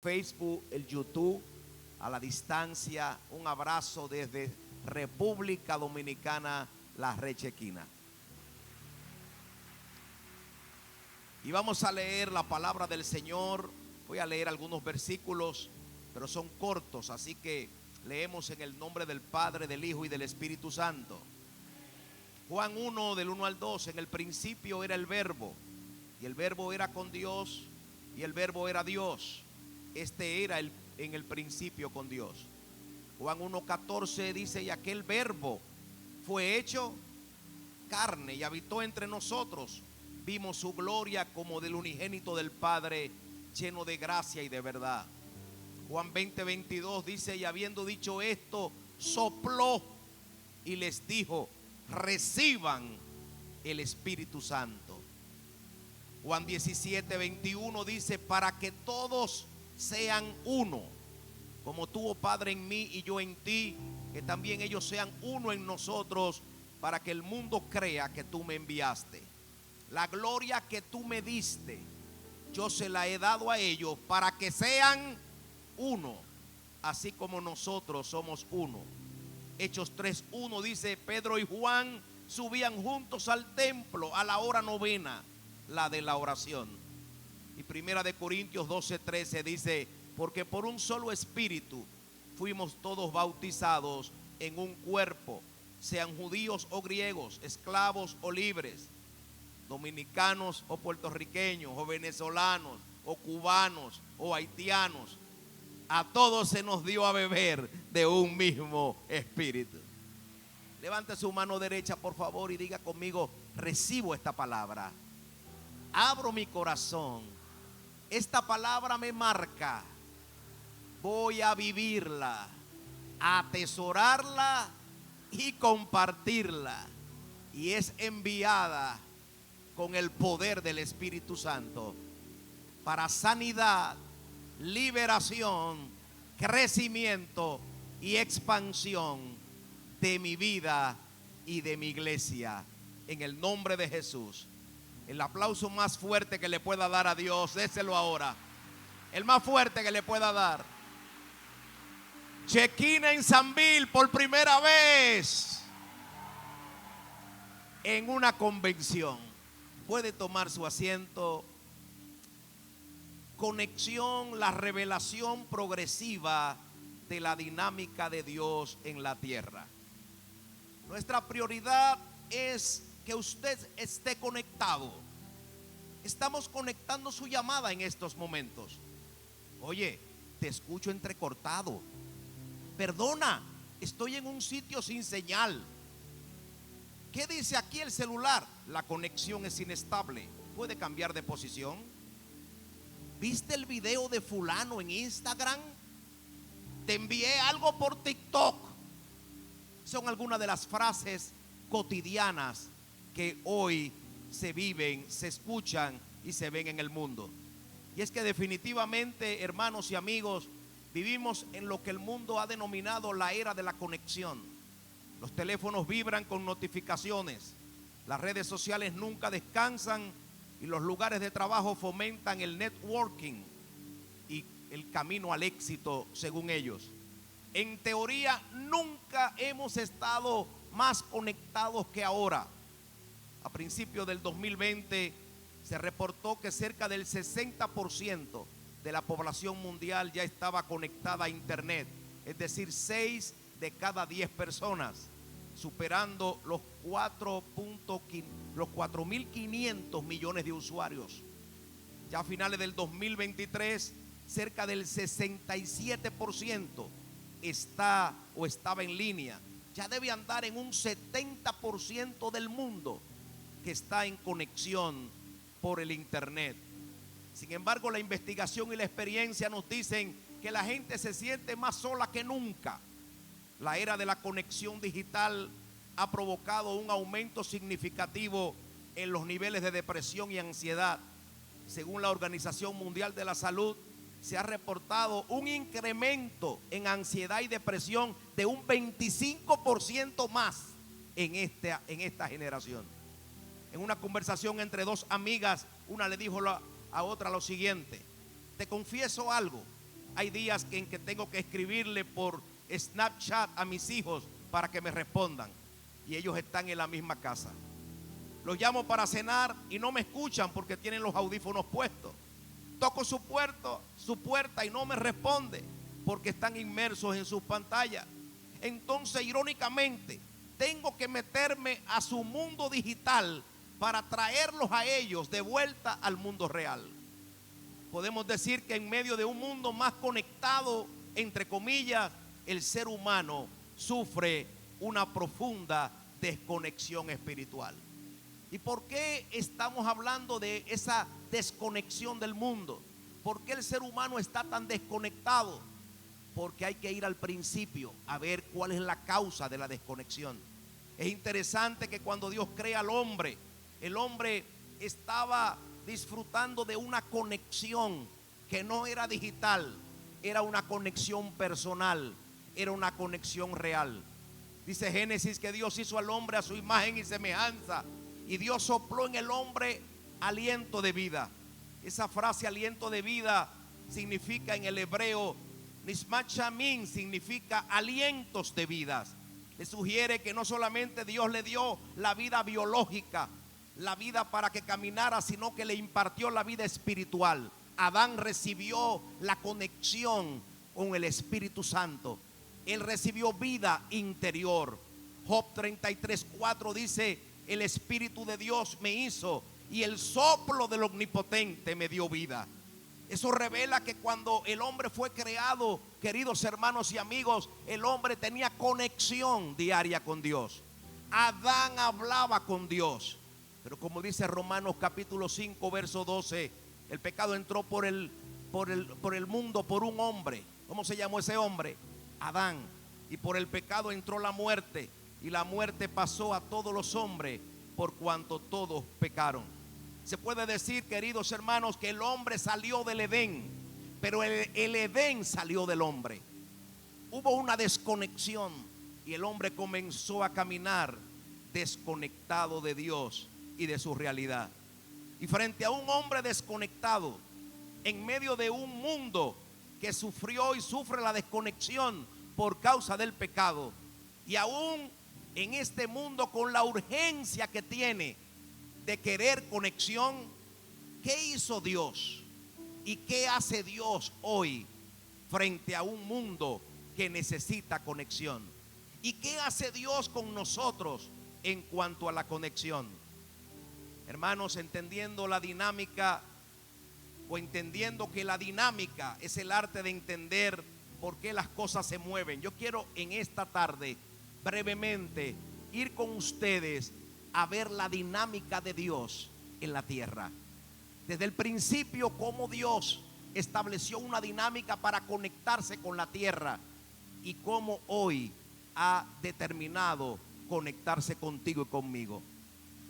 Facebook, el YouTube, a la distancia, un abrazo desde República Dominicana, La Rechequina. Y vamos a leer la palabra del Señor. Voy a leer algunos versículos, pero son cortos, así que leemos en el nombre del Padre, del Hijo y del Espíritu Santo. Juan 1, del 1 al 2, en el principio era el Verbo, y el Verbo era con Dios, y el Verbo era Dios. Este era en el principio con Dios. Juan 1:14 dice: y aquel Verbo fue hecho carne y habitó entre nosotros. Vimos su gloria como del unigénito del Padre, lleno de gracia y de verdad. Juan 20:22 dice: y habiendo dicho esto, sopló y les dijo: reciban el Espíritu Santo. Juan 17:21 dice: para que todos sean uno, como tú, oh Padre, en mí y yo en ti, que también ellos sean uno en nosotros, para que el mundo crea que tú me enviaste. La gloria que tú me diste, yo se la he dado a ellos, para que sean uno, así como nosotros somos uno. Hechos 3:1 dice: Pedro y Juan subían juntos al templo a la hora novena, la de la oración. Y Primera de Corintios 12:13 dice: porque por un solo espíritu fuimos todos bautizados en un cuerpo, sean judíos o griegos, esclavos o libres, dominicanos o puertorriqueños o venezolanos o cubanos o haitianos. A todos se nos dio a beber de un mismo espíritu. Levante su mano derecha, por favor, y diga conmigo: recibo esta palabra. Abro mi corazón. Esta palabra me marca. Voy a vivirla, a atesorarla y compartirla. Y es enviada con el poder del Espíritu Santo para sanidad, liberación, crecimiento y expansión de mi vida y de mi iglesia. En el nombre de Jesús. El aplauso más fuerte que le pueda dar a Dios, déselo ahora. El más fuerte que le pueda dar. Chequina en Sanville por primera vez en una convención. Puede tomar su asiento. Conexión, la revelación progresiva de la dinámica de Dios en la tierra. Nuestra prioridad es que usted esté conectado. Estamos conectando su llamada en estos momentos. Oye, te escucho entrecortado. Perdona, estoy en un sitio sin señal. ¿Qué dice aquí el celular? La conexión es inestable. ¿Puede cambiar de posición? ¿Viste el video de fulano en Instagram? Te envié algo por TikTok. Son algunas de las frases cotidianas que hoy se viven, se escuchan y se ven en el mundo. Y es que definitivamente, hermanos y amigos, vivimos en lo que el mundo ha denominado la era de la conexión. Los teléfonos vibran con notificaciones, las redes sociales nunca descansan y los lugares de trabajo fomentan el networking y el camino al éxito, según ellos. En teoría, nunca hemos estado más conectados que ahora. A principios del 2020 se reportó que cerca del 60% de la población mundial ya estaba conectada a internet, es decir, 6 de cada 10 personas, superando los 4.500 millones de usuarios. Ya a finales del 2023, cerca del 67% está o estaba en línea. Ya debe andar en un 70% del mundo que está en conexión por el internet. Sin embargo, la investigación y la experiencia nos dicen que la gente se siente más sola que nunca. La era de la conexión digital ha provocado un aumento significativo en los niveles de depresión y ansiedad. Según la Organización Mundial de la Salud, se ha reportado un incremento en ansiedad y depresión de un 25% más en esta generación. En una conversación entre dos amigas, una le dijo a otra lo siguiente: te confieso algo, hay días en que tengo que escribirle por Snapchat a mis hijos para que me respondan. Y ellos están en la misma casa. Los llamo para cenar y no me escuchan porque tienen los audífonos puestos. Toco su puerta y no me responde porque están inmersos en sus pantallas. Entonces, irónicamente, tengo que meterme a su mundo digital para traerlos a ellos de vuelta al mundo real. Podemos decir que en medio de un mundo más conectado, entre comillas, el ser humano sufre una profunda desconexión espiritual. ¿Y por qué estamos hablando de esa desconexión del mundo? ¿Por qué el ser humano está tan desconectado? Porque hay que ir al principio a ver cuál es la causa de la desconexión. Es interesante que cuando Dios crea al hombre, el hombre estaba disfrutando de una conexión que no era digital, era una conexión personal, era una conexión real. Dice Génesis que Dios hizo al hombre a su imagen y semejanza, y Dios sopló en el hombre aliento de vida. Esa frase aliento de vida significa en el hebreo Nishmat Shamin, significa alientos de vidas. Le sugiere que no solamente Dios le dio la vida biológica, la vida para que caminara, sino que le impartió la vida espiritual. Adán recibió la conexión con el Espíritu Santo. Él recibió vida interior. Job 33:4 dice: el Espíritu de Dios me hizo y el soplo del Omnipotente me dio vida. Eso revela que cuando el hombre fue creado, queridos hermanos y amigos, el hombre tenía conexión diaria con Dios. Adán hablaba con Dios. Pero como dice Romanos capítulo 5, verso 12, el pecado entró por el mundo por un hombre. ¿Cómo se llamó ese hombre? Adán. Y por el pecado entró la muerte, y la muerte pasó a todos los hombres por cuanto todos pecaron. Se puede decir, queridos hermanos, que el hombre salió del Edén, pero el Edén salió del hombre. Hubo una desconexión y el hombre comenzó a caminar desconectado de Dios y de su realidad. Y frente a un hombre desconectado, en medio de un mundo que sufrió y sufre la desconexión por causa del pecado, y aún en este mundo con la urgencia que tiene de querer conexión, ¿qué hizo Dios? ¿Y qué hace Dios hoy frente a un mundo que necesita conexión? ¿Y qué hace Dios con nosotros en cuanto a la conexión? Hermanos, entendiendo la dinámica, o entendiendo que la dinámica es el arte de entender por qué las cosas se mueven, yo quiero en esta tarde brevemente ir con ustedes a ver la dinámica de Dios en la tierra. Desde el principio, cómo Dios estableció una dinámica para conectarse con la tierra y cómo hoy ha determinado conectarse contigo y conmigo.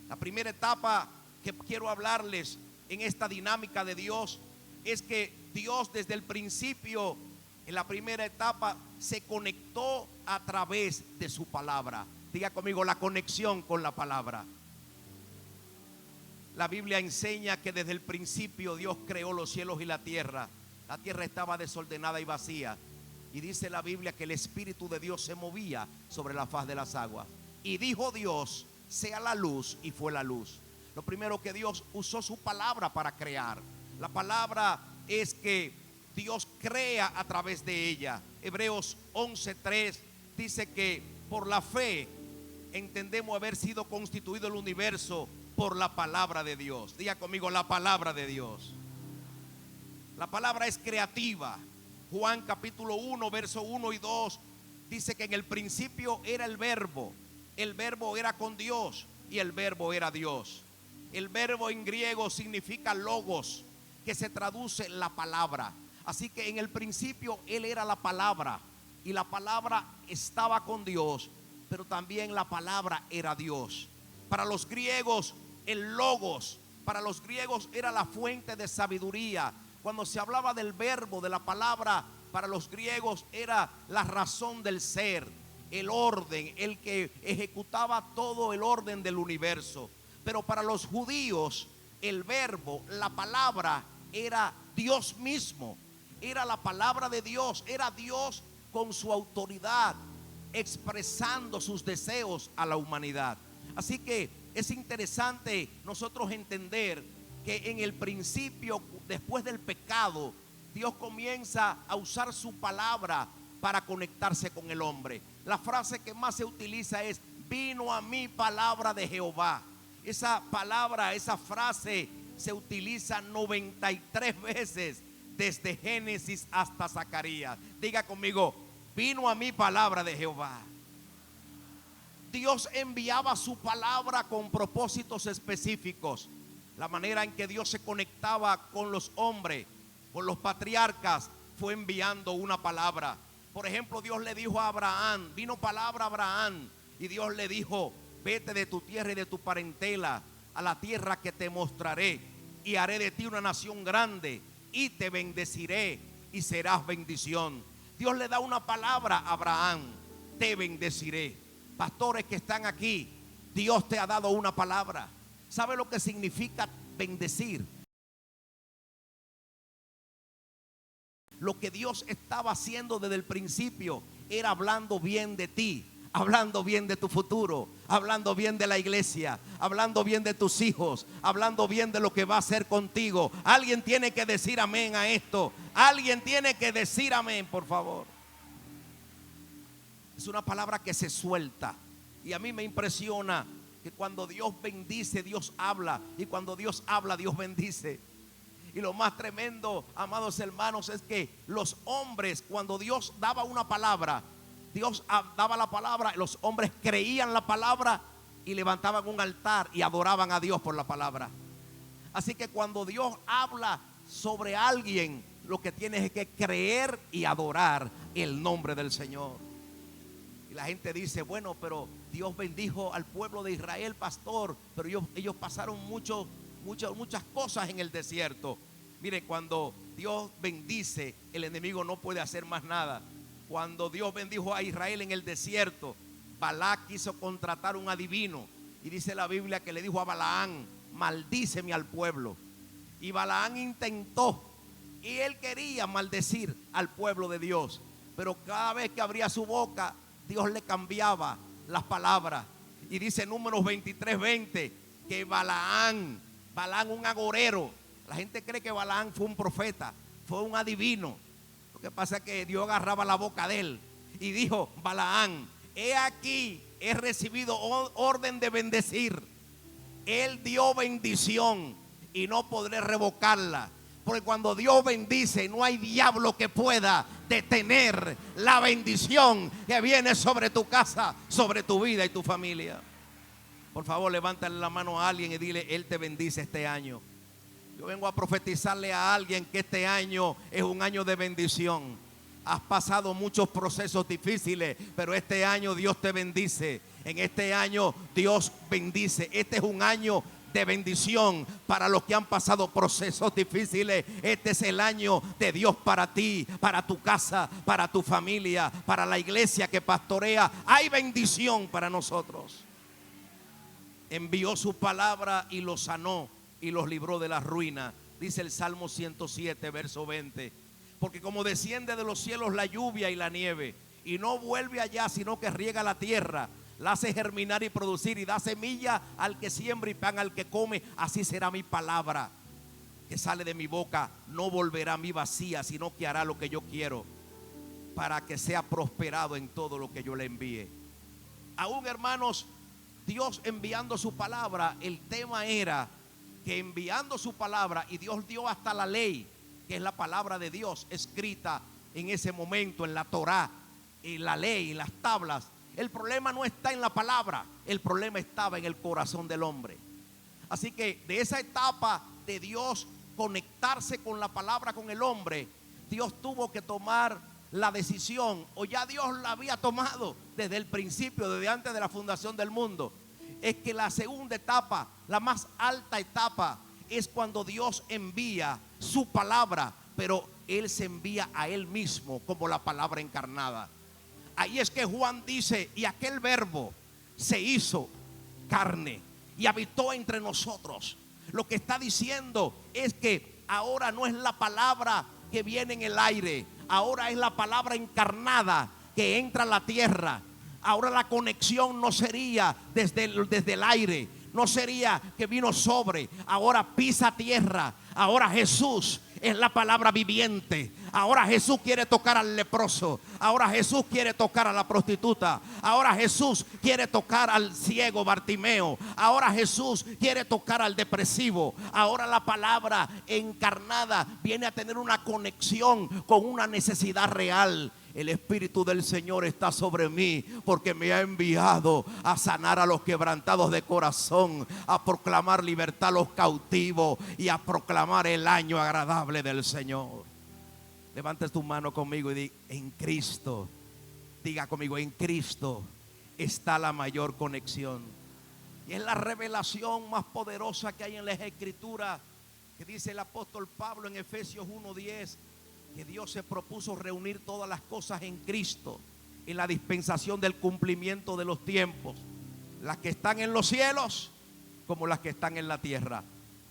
La primera etapa que quiero hablarles en esta dinámica de Dios es que Dios desde el principio, en la primera etapa, se conectó a través de su palabra. Diga conmigo, la conexión con la palabra. La Biblia enseña que desde el principio Dios creó los cielos y la tierra. La tierra estaba desordenada y vacía. Y dice la Biblia que el Espíritu de Dios se movía sobre la faz de las aguas. Y dijo Dios: sea la luz, y fue la luz. Lo primero que Dios usó su palabra para crear. La palabra es que Dios crea a través de ella. Hebreos 11:3 dice que por la fe entendemos haber sido constituido el universo por la palabra de Dios. Diga conmigo, la palabra de Dios. La palabra es creativa. Juan capítulo 1, verso 1 y 2 dice que en el principio era el verbo era con Dios y el verbo era Dios. El verbo en griego significa logos, que se traduce la palabra. Así que en el principio Él era la palabra, y la palabra estaba con Dios, pero también la palabra era Dios. Para los griegos, el logos, para los griegos era la fuente de sabiduría. Cuando se hablaba del verbo, de la palabra, para los griegos era la razón del ser, el orden, el que ejecutaba todo el orden del universo. Pero para los judíos, el verbo, la palabra, era Dios mismo. era la palabra de Dios, era Dios con su autoridad expresando sus deseos a la humanidad. Así que es interesante nosotros entender que en el principio, después del pecado, Dios comienza a usar su palabra para conectarse con el hombre. La frase que más se utiliza es: vino a mí palabra de Jehová. Esa palabra, esa frase se utiliza 93 veces desde Génesis hasta Zacarías. Diga conmigo: vino a mí palabra de Jehová. Dios enviaba su palabra con propósitos específicos. La manera en que Dios se conectaba con los hombres, con los patriarcas, fue enviando una palabra. Por ejemplo, Dios le dijo a Abraham, vino palabra a Abraham, y Dios le dijo: vete de tu tierra y de tu parentela a la tierra que te mostraré, y haré de ti una nación grande, y te bendeciré, y serás bendición. Dios le da una palabra a Abraham: te bendeciré. Pastores que están aquí, Dios te ha dado una palabra. ¿Sabe lo que significa bendecir? Lo que Dios estaba haciendo desde el principio era hablando bien de ti, hablando bien de tu futuro, hablando bien de la iglesia, hablando bien de tus hijos, hablando bien de lo que va a hacer contigo. Alguien tiene que decir amén a esto. Alguien tiene que decir amén, por favor. Es una palabra que se suelta. Y a mí me impresiona que cuando Dios bendice, Dios habla. Y cuando Dios habla, Dios bendice. Y lo más tremendo, amados hermanos, es que los hombres, cuando Dios daba una palabra, Dios daba la palabra, los hombres creían la palabra y levantaban un altar y adoraban a Dios por la palabra. Así que cuando Dios habla sobre alguien, lo que tienes es que creer y adorar el nombre del Señor. Y la gente dice: bueno, pero Dios bendijo al pueblo de Israel, pastor, pero ellos pasaron muchas cosas en el desierto. Mire, cuando Dios bendice, el enemigo no puede hacer más nada. Cuando Dios bendijo a Israel en el desierto, Balac quiso contratar un adivino, y dice la Biblia que le dijo a Balaán: maldíceme al pueblo. Y Balaán intentó, y él quería maldecir al pueblo de Dios, pero cada vez que abría su boca, Dios le cambiaba las palabras. Y dice Números 23:20 que Balaán, un agorero. La gente cree que Balaán fue un profeta, fue un adivino. Lo que pasa es que Dios agarraba la boca de él y dijo: Balaán, he aquí, he recibido orden de bendecir. Él dio bendición y no podré revocarla, porque cuando Dios bendice, no hay diablo que pueda detener la bendición que viene sobre tu casa, sobre tu vida y tu familia. Por favor, levántale la mano a alguien y dile: Él te bendice este año. Yo vengo a profetizarle a alguien que este año es un año de bendición. Has pasado muchos procesos difíciles, pero este año Dios te bendice. En este año Dios bendice. Este es un año de bendición para los que han pasado procesos difíciles. Este es el año de Dios para ti, para tu casa, para tu familia, para la iglesia que pastorea. Hay bendición para nosotros. Envió su palabra y los sanó y los libró de la ruina. Dice el Salmo 107, verso 20. Porque como desciende de los cielos la lluvia y la nieve, y no vuelve allá, sino que riega la tierra, la hace germinar y producir, y da semilla al que siembra y pan al que come, así será mi palabra que sale de mi boca. No volverá a mí vacía, sino que hará lo que yo quiero, para que sea prosperado en todo lo que yo le envíe. Aún, hermanos, Dios enviando su palabra, el tema era que enviando su palabra, y Dios dio hasta la ley, que es la palabra de Dios escrita en ese momento en la Torá, en la ley, en las tablas. El problema no está en la palabra, el problema estaba en el corazón del hombre. Así que de esa etapa de Dios conectarse con la palabra, con el hombre, Dios tuvo que tomar la decisión, o ya Dios la había tomado desde el principio, desde antes de la fundación del mundo. Es que la segunda etapa, la más alta etapa, es cuando Dios envía su palabra, pero Él se envía a Él mismo como la palabra encarnada. Ahí es que Juan dice: y aquel verbo se hizo carne y habitó entre nosotros. Lo que está diciendo es que ahora no es la palabra que viene en el aire, ahora es la palabra encarnada que entra a la tierra. Ahora la conexión no sería desde el aire, no sería que vino sobre, ahora pisa tierra. Ahora Jesús es la palabra viviente. Ahora Jesús quiere tocar al leproso. Ahora Jesús quiere tocar a la prostituta. Ahora Jesús quiere tocar al ciego Bartimeo. Ahora Jesús quiere tocar al depresivo. Ahora la palabra encarnada viene a tener una conexión con una necesidad real. El Espíritu del Señor está sobre mí porque me ha enviado a sanar a los quebrantados de corazón, a proclamar libertad a los cautivos y a proclamar el año agradable del Señor. Levante tu mano conmigo y diga: en Cristo. Diga conmigo: en Cristo está la mayor conexión. Y es la revelación más poderosa que hay en las Escrituras, que dice el apóstol Pablo en Efesios 1:10, que Dios se propuso reunir todas las cosas en Cristo, en la dispensación del cumplimiento de los tiempos, las que están en los cielos como las que están en la tierra.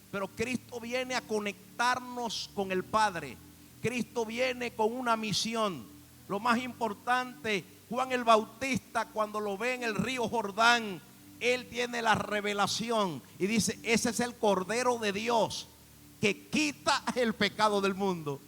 Pero Cristo viene a conectarnos con el Padre. Cristo viene con una misión. Lo más importante, Juan el Bautista, cuando lo ve en el río Jordán, él tiene la revelación y dice: ese es el Cordero de Dios que quita el pecado del mundo.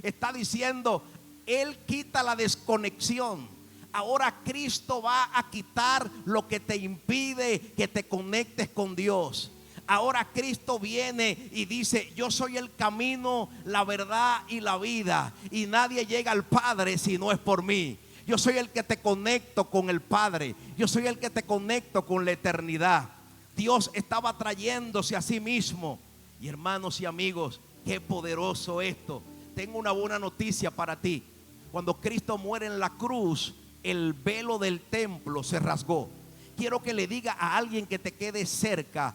Está diciendo, Él quita la desconexión. Ahora Cristo va a quitar lo que te impide que te conectes con Dios. Ahora Cristo viene y dice: yo soy el camino, la verdad y la vida, y nadie llega al Padre si no es por mí. Yo soy el que te conecto con el Padre. Yo soy el que te conecto con la eternidad. Dios estaba trayéndose a sí mismo. Y hermanos y amigos, qué poderoso esto. Tengo una buena noticia para ti. Cuando Cristo muere en la cruz, el velo del templo se rasgó. Quiero que le diga a alguien que te quede cerca: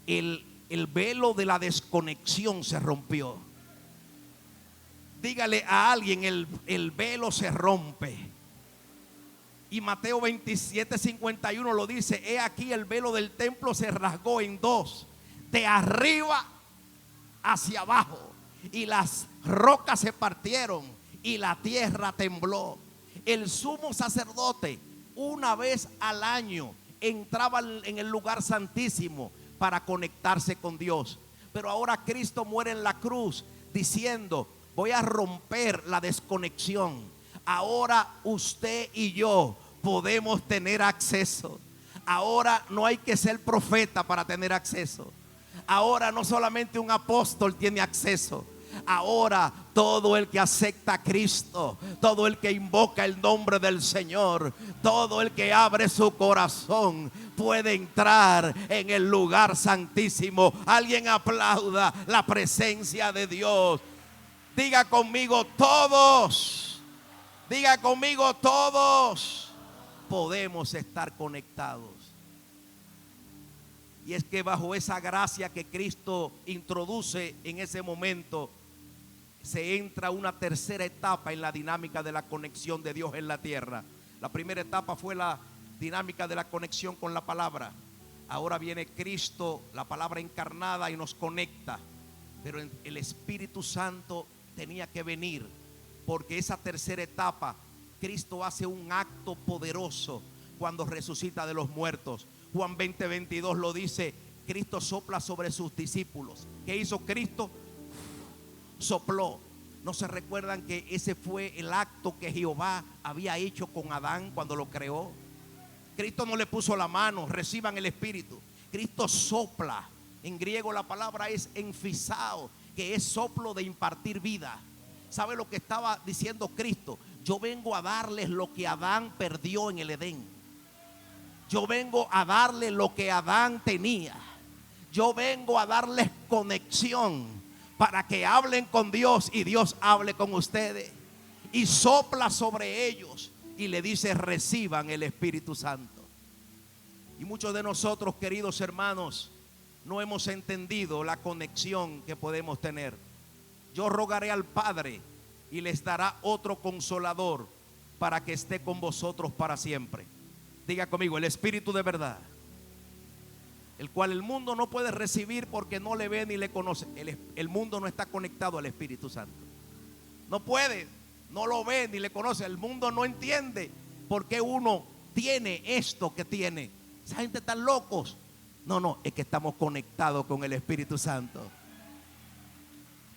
el velo de la desconexión se rompió. Dígale a alguien: el velo se rompe. Y Mateo 27:51 lo dice: he aquí el velo del templo se rasgó en dos, de arriba hacia abajo, y las rocas se partieron y la tierra tembló. El sumo sacerdote una vez al año entraba en el lugar santísimo para conectarse con Dios. Pero ahora Cristo muere en la cruz diciendo: voy a romper la desconexión. Ahora usted y yo podemos tener acceso. Ahora no hay que ser profeta para tener acceso. Ahora no solamente un apóstol tiene acceso. Ahora todo el que acepta a Cristo, todo el que invoca el nombre del Señor, todo el que abre su corazón puede entrar en el lugar santísimo. Alguien aplauda la presencia de Dios. Diga conmigo: todos. Diga conmigo: todos podemos estar conectados. Y es que bajo esa gracia que Cristo introduce en ese momento, se entra a una tercera etapa en la dinámica de la conexión de Dios en la tierra. La primera etapa fue la dinámica de la conexión con la palabra. Ahora viene Cristo, la palabra encarnada, y nos conecta. Pero el Espíritu Santo tenía que venir, porque esa tercera etapa, Cristo hace un acto poderoso cuando resucita de los muertos. Juan 20:22 lo dice: Cristo sopla sobre sus discípulos. ¿Qué hizo Cristo? Sopló. ¿No se recuerdan que ese fue el acto que Jehová había hecho con Adán cuando lo creó? Cristo no le puso la mano. Reciban el Espíritu. Cristo sopla. En griego la palabra es enfisao, que es soplo de impartir vida. ¿Sabe lo que estaba diciendo Cristo? Yo vengo a darles lo que Adán perdió en el Edén. Yo vengo a darle lo que Adán tenía. Yo vengo a darles conexión para que hablen con Dios y Dios hable con ustedes. Y sopla sobre ellos y le dice: reciban el Espíritu Santo. Y muchos de nosotros, queridos hermanos, no hemos entendido la conexión que podemos tener. Yo rogaré al Padre y les dará otro consolador para que esté con vosotros para siempre. Diga conmigo: el Espíritu de verdad, el cual el mundo no puede recibir porque no le ve ni le conoce. El mundo no está conectado al Espíritu Santo. No puede, no lo ve ni le conoce. El mundo no entiende por qué uno tiene esto que tiene. Esa gente está locos. No, es que estamos conectados con el Espíritu Santo.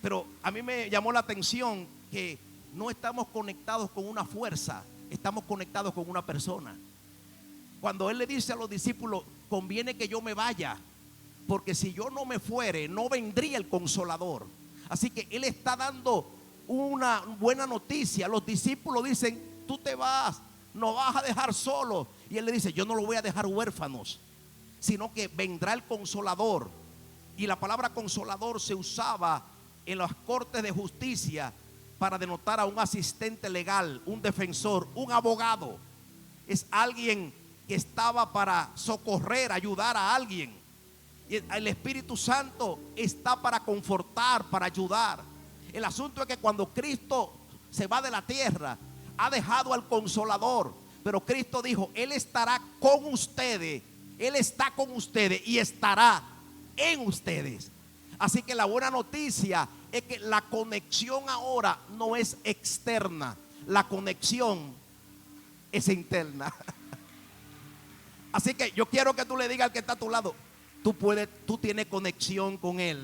Pero a mí me llamó la atención que no estamos conectados con una fuerza, estamos conectados con una persona. Cuando Él le dice a los discípulos, conviene que yo me vaya, porque si yo no me fuere, no vendría el Consolador. Así que Él está dando una buena noticia. Los discípulos dicen, tú te vas, nos vas a dejar solos. Y Él le dice, yo no los voy a dejar huérfanos, sino que vendrá el Consolador. Y la palabra Consolador se usaba en las cortes de justicia para denotar a un asistente legal, un defensor, un abogado. Es alguien que estaba para socorrer, ayudar a alguien. Y el Espíritu Santo está para confortar, para ayudar. El asunto es que cuando Cristo se va de la tierra, ha dejado al Consolador. Pero Cristo dijo, Él estará con ustedes. Él está con ustedes y estará en ustedes. Así que la buena noticia es que la conexión ahora no es externa, la conexión es interna. Así que yo quiero que tú le digas al que está a tu lado, tú tienes conexión con Él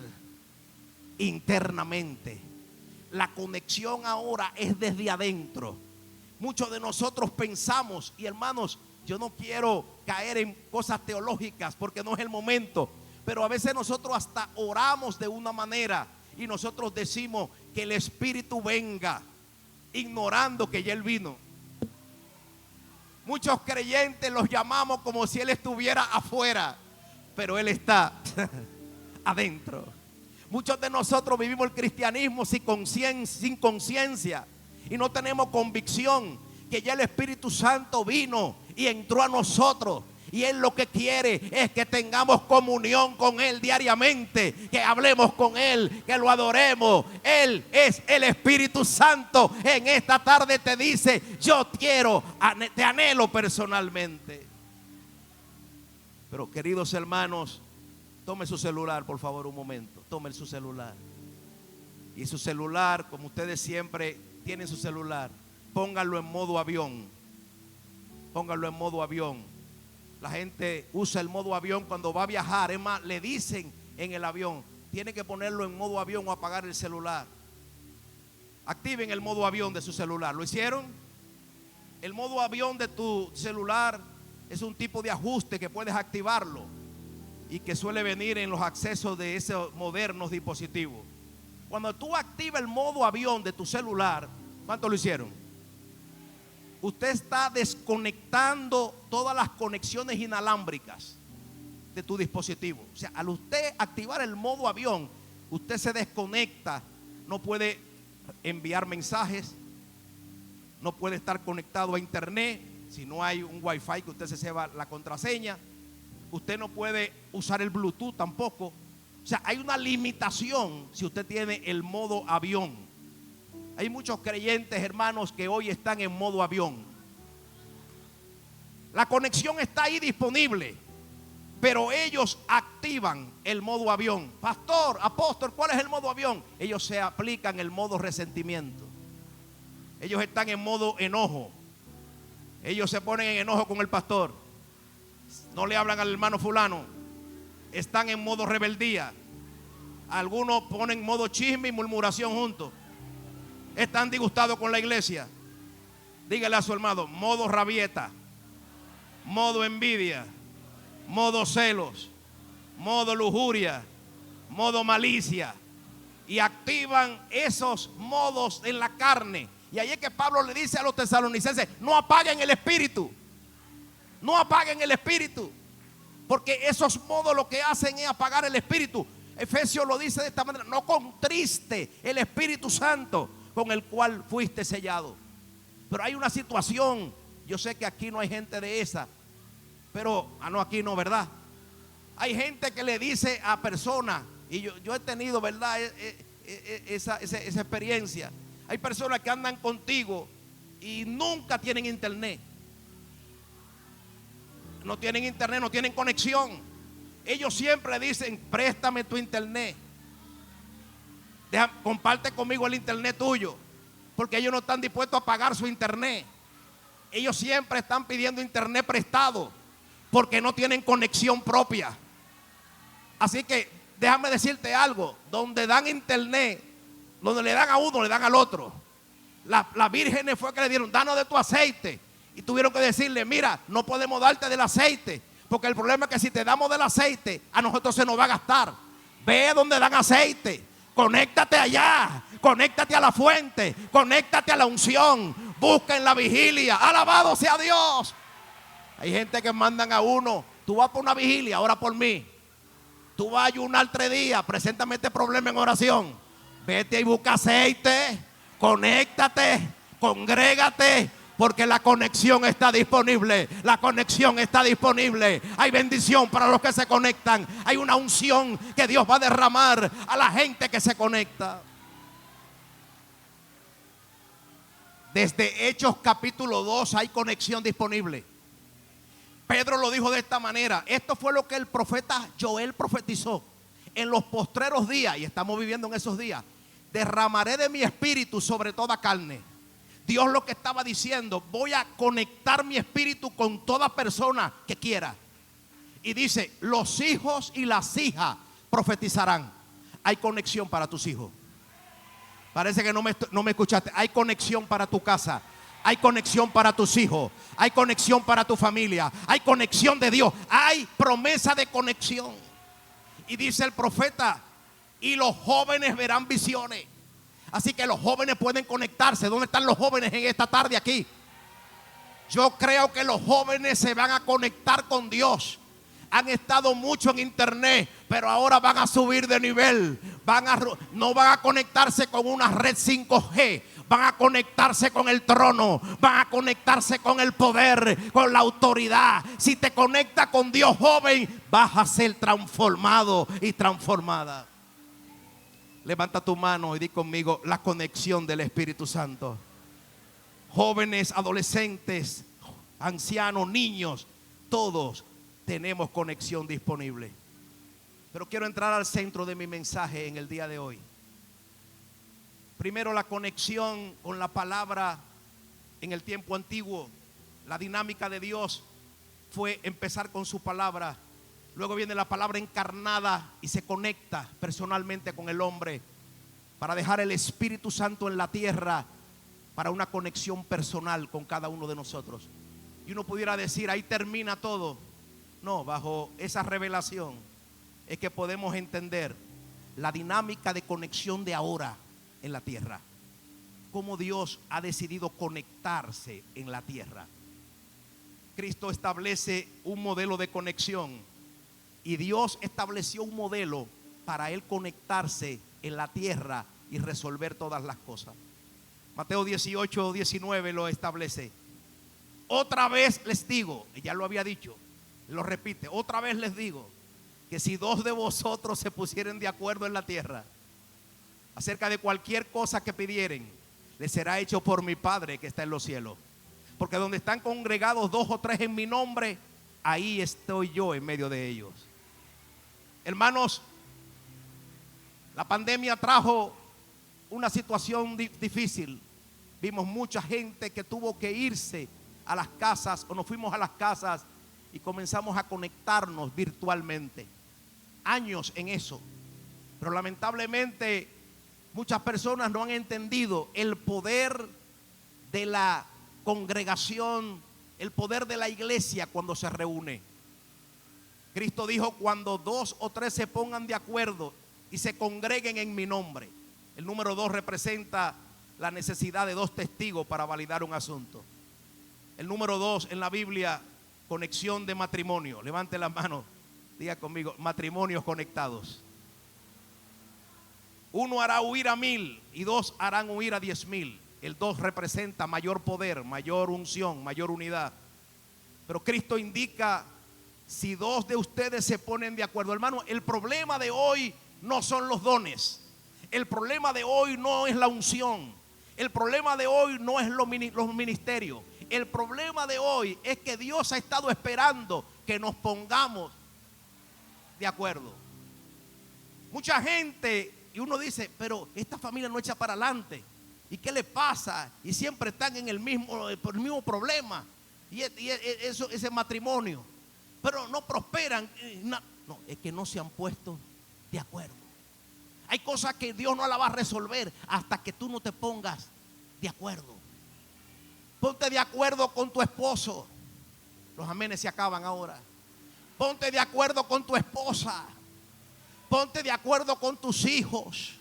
internamente. La conexión ahora es desde adentro. Muchos de nosotros pensamos, y hermanos, yo no quiero caer en cosas teológicas porque no es el momento, pero a veces nosotros hasta oramos de una manera y nosotros decimos que el Espíritu venga, ignorando que ya Él vino. Muchos creyentes los llamamos como si Él estuviera afuera, pero Él está adentro. Muchos de nosotros vivimos el cristianismo sin conciencia y no tenemos convicción que ya el Espíritu Santo vino y entró a nosotros. Y Él lo que quiere es que tengamos comunión con Él diariamente, que hablemos con Él, que lo adoremos. Él es el Espíritu Santo. En esta tarde te dice, yo te anhelo personalmente. Pero queridos hermanos, tome su celular por favor un momento. Tome su celular. Y su celular, como ustedes siempre tienen su celular, pónganlo en modo avión. Pónganlo en modo avión. La gente usa el modo avión cuando va a viajar. Es más, le dicen en el avión, tiene que ponerlo en modo avión o apagar el celular. Activen el modo avión de su celular. ¿Lo hicieron? El modo avión de tu celular es un tipo de ajuste que puedes activarlo y que suele venir en los accesos de esos modernos dispositivos. Cuando tú activas el modo avión de tu celular, ¿cuántos lo hicieron? Usted está desconectando todas las conexiones inalámbricas de tu dispositivo. O sea, al usted activar el modo avión, usted se desconecta, no puede enviar mensajes, no puede estar conectado a internet si no hay un wifi que usted se sepa la contraseña. Usted no puede usar el Bluetooth tampoco. O sea, hay una limitación si usted tiene el modo avión. Hay muchos creyentes, hermanos, que hoy están en modo avión. La conexión está ahí disponible, pero ellos activan el modo avión. Pastor, apóstol, ¿cuál es el modo avión? Ellos se aplican el modo resentimiento. Ellos están en modo enojo. Ellos se ponen en enojo con el pastor. No le hablan al hermano fulano. Están en modo rebeldía. Algunos ponen modo chisme y murmuración juntos. Están disgustados con la iglesia. Dígale a su hermano, modo rabieta, modo envidia, modo celos, modo lujuria, modo malicia. Y activan esos modos en la carne. Y ahí es que Pablo le dice a los tesalonicenses, no apaguen el espíritu. No apaguen el espíritu. Porque esos modos lo que hacen es apagar el espíritu. Efesios lo dice de esta manera, no contriste el Espíritu Santo con el cual fuiste sellado. Pero hay una situación, yo sé que aquí no hay gente de esa, pero, no, aquí no, ¿verdad? Hay gente que le dice a personas, y yo he tenido, ¿verdad? Esa experiencia. Hay personas que andan contigo y nunca tienen internet. No tienen internet, no tienen conexión. Ellos siempre dicen, préstame tu internet. Comparte conmigo el internet tuyo. porque ellos no están dispuestos a pagar su internet. Ellos siempre están pidiendo internet prestado porque no tienen conexión propia. Así que déjame decirte algo, donde dan internet, donde le dan a uno, le dan al otro. Las vírgenes fue que le dieron, danos de tu aceite. Y tuvieron que decirle, mira, no podemos darte del aceite, porque el problema es que si te damos del aceite, a nosotros se nos va a gastar. Ve donde dan aceite, conéctate allá, conéctate a la fuente, conéctate a la unción, busca en la vigilia, alabado sea Dios. Hay gente que mandan a uno, tú vas por una vigilia, ora por mí. Tú vas a ayunar 3 días, preséntame este problema en oración. Vete y busca aceite, conéctate, congrégate, porque la conexión está disponible. La conexión está disponible. Hay bendición para los que se conectan. Hay una unción que Dios va a derramar a la gente que se conecta. Desde Hechos capítulo 2 hay conexión disponible. Pedro lo dijo de esta manera. Esto fue lo que el profeta Joel profetizó. En los postreros días, y estamos viviendo en esos días, derramaré de mi espíritu sobre toda carne. Dios lo que estaba diciendo, voy a conectar mi espíritu con toda persona que quiera. Y dice, los hijos y las hijas profetizarán. Hay conexión para tus hijos. Parece que no me escuchaste. Hay conexión para tu casa. Hay conexión para tus hijos. Hay conexión para tu familia. Hay conexión de Dios. Hay promesa de conexión. Y dice el profeta, y los jóvenes verán visiones. Así que los jóvenes pueden conectarse. ¿Dónde están los jóvenes en esta tarde aquí? Yo creo que los jóvenes se van a conectar con Dios. Han estado mucho en internet, pero ahora van a subir de nivel. No van a conectarse con una red 5G. Van a conectarse con el trono. Van a conectarse con el poder, con la autoridad. Si te conectas con Dios, joven, vas a ser transformado y transformada. Levanta tu mano y di conmigo, la conexión del Espíritu Santo. Jóvenes, adolescentes, ancianos, niños, todos tenemos conexión disponible. Pero quiero entrar al centro de mi mensaje en el día de hoy. Primero, la conexión con la palabra en el tiempo antiguo. La dinámica de Dios fue empezar con su palabra. Luego viene la palabra encarnada y se conecta personalmente con el hombre para dejar el Espíritu Santo en la tierra para una conexión personal con cada uno de nosotros. Y uno pudiera decir, ahí termina todo. No, bajo esa revelación es que podemos entender la dinámica de conexión de ahora en la tierra. Cómo Dios ha decidido conectarse en la tierra. Cristo establece un modelo de conexión y Dios estableció un modelo para Él conectarse en la tierra y resolver todas las cosas. Mateo 18, 19 lo establece. Otra vez les digo, ya lo había dicho, lo repite, otra vez les digo, que si 2 de vosotros se pusieren de acuerdo en la tierra acerca de cualquier cosa que pidieren, les será hecho por mi Padre que está en los cielos. Porque donde están congregados 2 o 3 en mi nombre, ahí estoy yo en medio de ellos. Hermanos, la pandemia trajo una situación difícil. Vimos mucha gente que tuvo que irse a las casas, o nos fuimos a las casas y comenzamos a conectarnos virtualmente. Años en eso. Pero lamentablemente muchas personas no han entendido el poder de la congregación, el poder de la iglesia cuando se reúne. Cristo dijo, cuando 2 o 3 se pongan de acuerdo y se congreguen en mi nombre. El número 2 representa la necesidad de 2 testigos para validar un asunto. El número 2 en la Biblia, conexión de matrimonio. Levante la mano, diga conmigo, matrimonios conectados. 1 hará huir a 1000 y 2 harán huir a 10,000. El 2 representa mayor poder, mayor unción, mayor unidad. Pero Cristo indica, si 2 de ustedes se ponen de acuerdo. Hermano, el problema de hoy no son los dones. El problema de hoy no es la unción. El problema de hoy no es los ministerios. El problema de hoy es que Dios ha estado esperando que nos pongamos de acuerdo. Mucha gente, y uno dice, pero esta familia no echa para adelante. ¿Y qué le pasa? Y siempre están en el mismo problema. Y ese matrimonio. Pero no prosperan. No, es que no se han puesto de acuerdo. Hay cosas que Dios no la va a resolver hasta que tú no te pongas de acuerdo. Ponte de acuerdo con tu esposo. Los amenes se acaban ahora. Ponte de acuerdo con tu esposa. Ponte de acuerdo con tus hijos.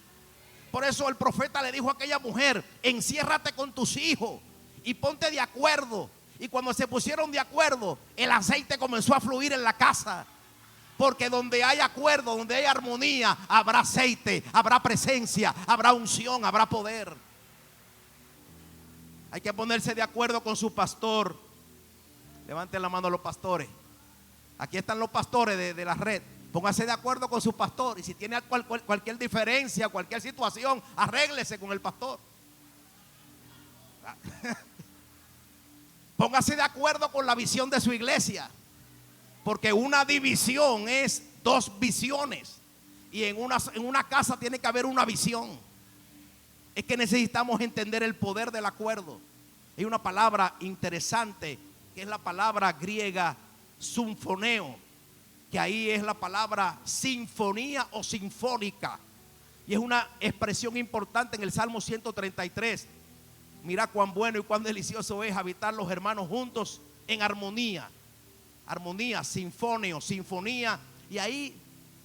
Por eso el profeta le dijo a aquella mujer: enciérrate con tus hijos y ponte de acuerdo. Y cuando se pusieron de acuerdo, el aceite comenzó a fluir en la casa. Porque donde hay acuerdo, donde hay armonía, habrá aceite, habrá presencia, habrá unción, habrá poder. Hay que ponerse de acuerdo con su pastor. Levanten la mano los pastores. Aquí están los pastores de la red. Póngase de acuerdo con su pastor. Y si tiene cualquier diferencia, cualquier situación, arréglese con el pastor. Póngase de acuerdo con la visión de su iglesia. Porque una división es dos visiones. Y en una casa tiene que haber una visión. Es que necesitamos entender el poder del acuerdo. Hay una palabra interesante que es la palabra griega sinfoneo, que ahí es la palabra sinfonía o sinfónica. Y es una expresión importante en el Salmo 133. Mira cuán bueno y cuán delicioso es habitar los hermanos juntos en armonía. Armonía, sinfonio, sinfonía. Y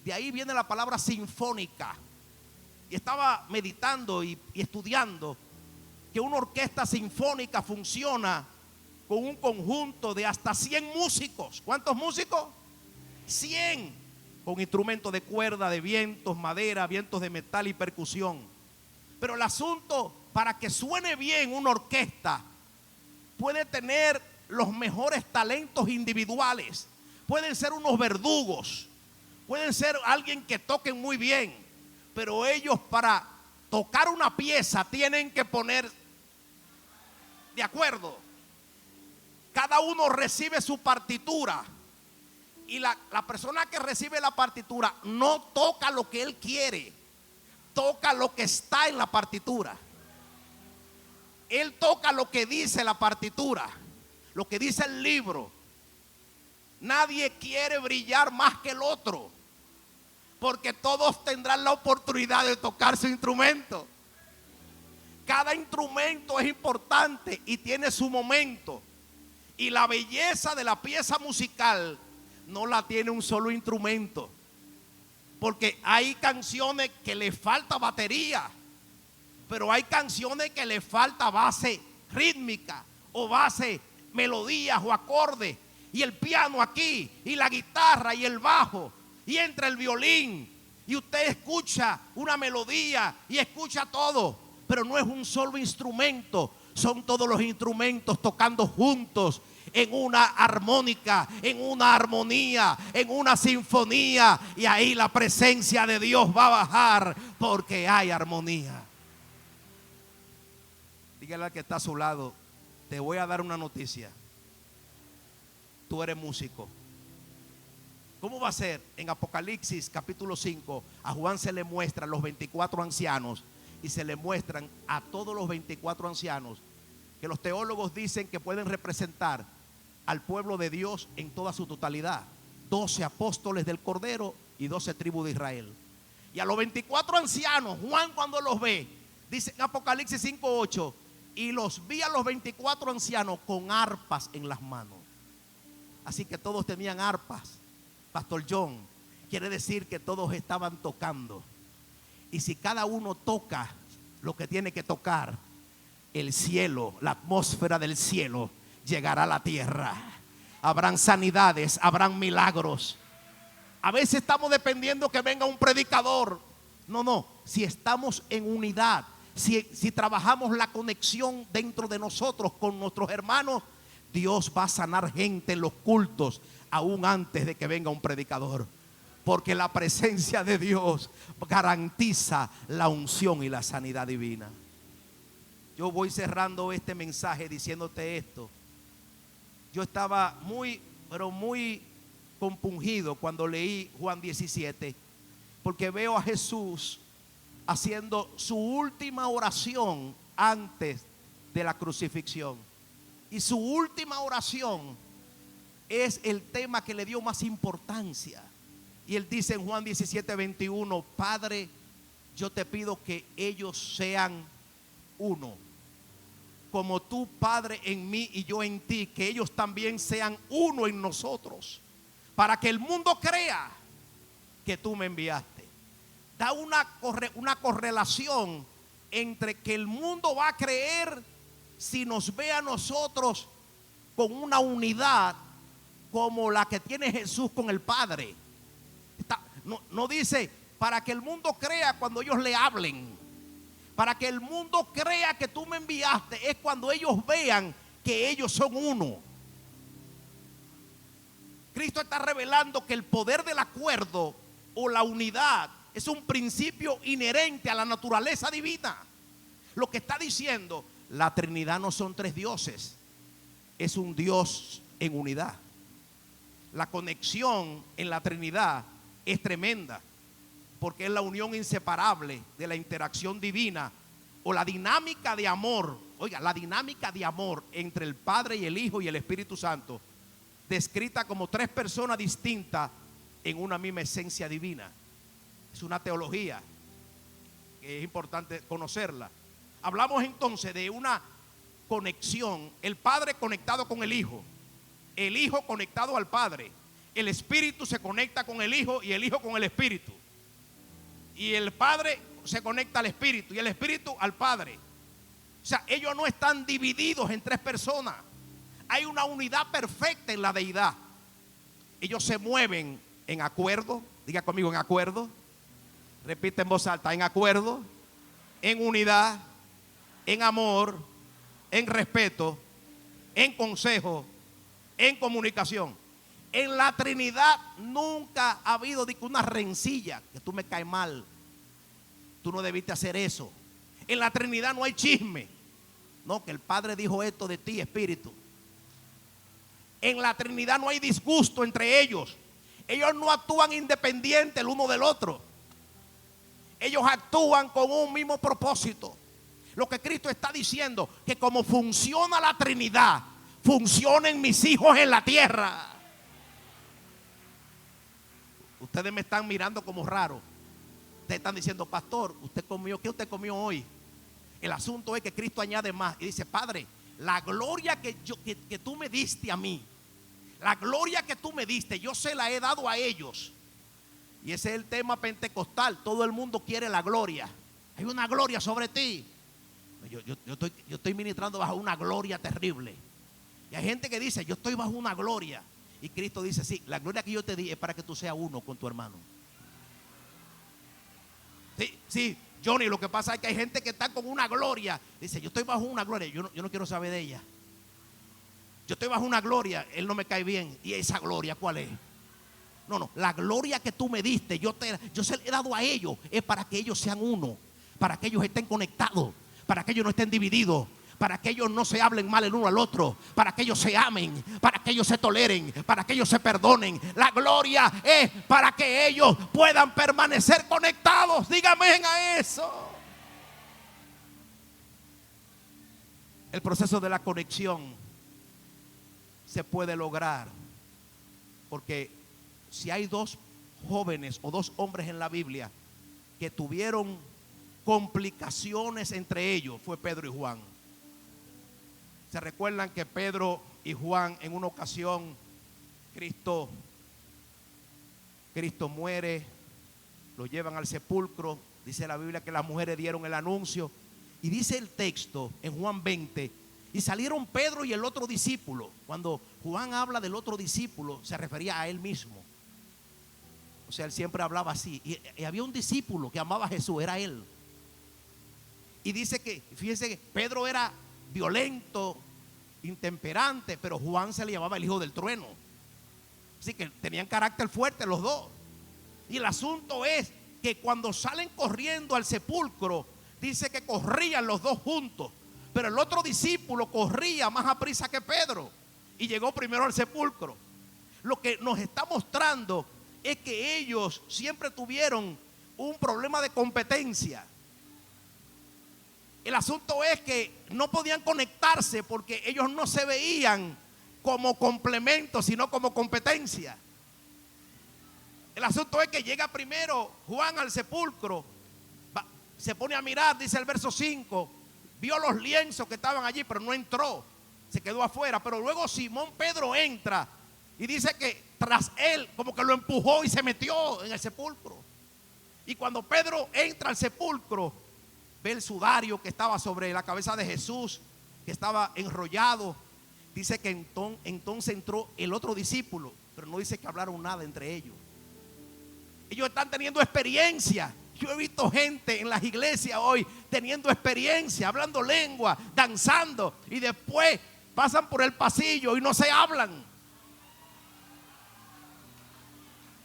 de ahí viene la palabra sinfónica. Y estaba meditando y estudiando que una orquesta sinfónica funciona con un conjunto de hasta 100 músicos. ¿Cuántos músicos? 100. Con instrumentos de cuerda, de vientos, madera, vientos de metal y percusión. Pero el asunto, para que suene bien una orquesta, puede tener los mejores talentos individuales. Pueden ser unos verdugos, pueden ser alguien que toquen muy bien, pero ellos para tocar una pieza tienen que poner de acuerdo. Cada uno recibe su partitura y la persona que recibe la partitura no toca lo que él quiere, toca lo que está en la partitura. Él toca lo que dice la partitura, lo que dice el libro. Nadie quiere brillar más que el otro, porque todos tendrán la oportunidad de tocar su instrumento. Cada instrumento es importante y tiene su momento. Y la belleza de la pieza musical no la tiene un solo instrumento. Porque hay canciones que le falta batería, pero hay canciones que le falta base rítmica o base melodías o acordes. Y el piano aquí, y la guitarra y el bajo, y entra el violín. Y usted escucha una melodía y escucha todo, pero no es un solo instrumento. Son todos los instrumentos tocando juntos en una armónica, en una armonía, en una sinfonía. Y ahí la presencia de Dios va a bajar porque hay armonía. Dígale al que está a su lado: te voy a dar una noticia. Tú eres músico. ¿Cómo va a ser? En Apocalipsis capítulo 5 a Juan se le muestran los 24 ancianos y se le muestran a todos los 24 ancianos que los teólogos dicen que pueden representar al pueblo de Dios en toda su totalidad. 12 apóstoles del Cordero y 12 tribus de Israel. Y a los 24 ancianos, Juan cuando los ve, dice en Apocalipsis 5:8, y los vi a los 24 ancianos con arpas en las manos. Así que todos tenían arpas. Pastor John, quiere decir que todos estaban tocando. Y si cada uno toca lo que tiene que tocar, el cielo, la atmósfera del cielo llegará a la tierra. Habrán sanidades, habrán milagros. A veces estamos dependiendo que venga un predicador. No, si estamos en unidad, si trabajamos la conexión dentro de nosotros con nuestros hermanos, Dios va a sanar gente en los cultos aún antes de que venga un predicador. Porque la presencia de Dios garantiza la unción y la sanidad divina. Yo voy cerrando este mensaje diciéndote esto. Yo estaba muy compungido cuando leí Juan 17, porque veo a Jesús haciendo su última oración antes de la crucifixión. Y su última oración es el tema que le dio más importancia. Y él dice en Juan 17:21, Padre, yo te pido que ellos sean uno. Como tú, Padre, en mí y yo en ti, que ellos también sean uno en nosotros, para que el mundo crea que tú me enviaste. Da una correlación entre que el mundo va a creer si nos ve a nosotros con una unidad como la que tiene Jesús con el Padre. No dice para que el mundo crea cuando ellos le hablen. Para que el mundo crea que tú me enviaste es cuando ellos vean que ellos son uno. Cristo está revelando que el poder del acuerdo o la unidad es un principio inherente a la naturaleza divina. Lo que está diciendo, la Trinidad no son tres dioses, es un Dios en unidad. La conexión en la Trinidad es tremenda, porque es la unión inseparable de la interacción divina o la dinámica de amor. Oiga, la dinámica de amor entre el Padre y el Hijo y el Espíritu Santo, descrita como tres personas distintas en una misma esencia divina. Es una teología que es importante conocerla. Hablamos entonces de una conexión, el Padre conectado con el Hijo conectado al Padre, el Espíritu se conecta con el Hijo y el Hijo con el Espíritu, y el Padre se conecta al Espíritu y el Espíritu al Padre. O sea, ellos no están divididos en tres personas. Hay una unidad perfecta en la deidad. Ellos se mueven en acuerdo. Diga conmigo, en acuerdo. Repite en voz alta, en acuerdo, en unidad, en amor, en respeto, en consejo, en comunicación. En la Trinidad nunca ha habido una rencilla, que tú me caes mal, tú no debiste hacer eso. En la Trinidad no hay chisme. No, que el Padre dijo esto de ti, Espíritu. En la Trinidad no hay disgusto entre ellos. Ellos no actúan independientes el uno del otro. Ellos actúan con un mismo propósito. Lo que Cristo está diciendo, que como funciona la Trinidad, funcionen mis hijos en la tierra. Ustedes me están mirando como raro. Ustedes están diciendo, pastor, ¿usted comió? ¿Qué usted comió hoy? El asunto es que Cristo añade más y dice, Padre, la gloria que tú me diste a mí, la gloria que tú me diste, yo se la he dado a ellos. Y ese es el tema pentecostal. Todo el mundo quiere la gloria. Hay una gloria sobre ti. Yo estoy ministrando bajo una gloria terrible. Y hay gente que dice, yo estoy bajo una gloria. Y Cristo dice, sí, la gloria que yo te di es para que tú seas uno con tu hermano. Sí, Johnny, lo que pasa es que hay gente que está con una gloria. Dice, yo estoy bajo una gloria, yo no quiero saber de ella. Yo estoy bajo una gloria, él no me cae bien. ¿Y esa gloria cuál es? No, la gloria que tú me diste, yo se la he dado a ellos, es para que ellos sean uno, para que ellos estén conectados, para que ellos no estén divididos, para que ellos no se hablen mal el uno al otro, para que ellos se amen, para que ellos se toleren, para que ellos se perdonen. La gloria es para que ellos puedan permanecer conectados. Dígame a eso. El proceso de la conexión se puede lograr porque si hay dos jóvenes o dos hombres en la Biblia que tuvieron complicaciones entre ellos, fue Pedro y Juan. Se recuerdan que Pedro y Juan en una ocasión Cristo muere, lo llevan al sepulcro. Dice la Biblia que las mujeres dieron el anuncio y dice el texto en Juan 20, y salieron Pedro y el otro discípulo. Cuando Juan habla del otro discípulo se refería a él mismo. O sea, él siempre hablaba así. Y había un discípulo que amaba a Jesús, era él. Y dice que, fíjense que Pedro era violento, intemperante, pero Juan se le llamaba el hijo del trueno. Así que tenían carácter fuerte los dos. Y el asunto es que cuando salen corriendo al sepulcro, dice que corrían los dos juntos. Pero el otro discípulo corría más aprisa que Pedro y llegó primero al sepulcro. Lo que nos está mostrando es que ellos siempre tuvieron un problema de competencia. El asunto es que no podían conectarse porque ellos no se veían como complemento, sino como competencia. El asunto es que llega primero Juan al sepulcro, se pone a mirar, dice el verso 5, vio los lienzos que estaban allí, pero no entró, se quedó afuera. Pero luego Simón Pedro entra y dice que tras él como que lo empujó y se metió en el sepulcro. Y cuando Pedro entra al sepulcro, ve el sudario que estaba sobre la cabeza de Jesús, que estaba enrollado. Dice que entonces entró el otro discípulo, pero no dice que hablaron nada entre ellos. Ellos están teniendo experiencia. Yo he visto gente en las iglesias hoy teniendo experiencia, hablando lengua, danzando, y después pasan por el pasillo y no se hablan.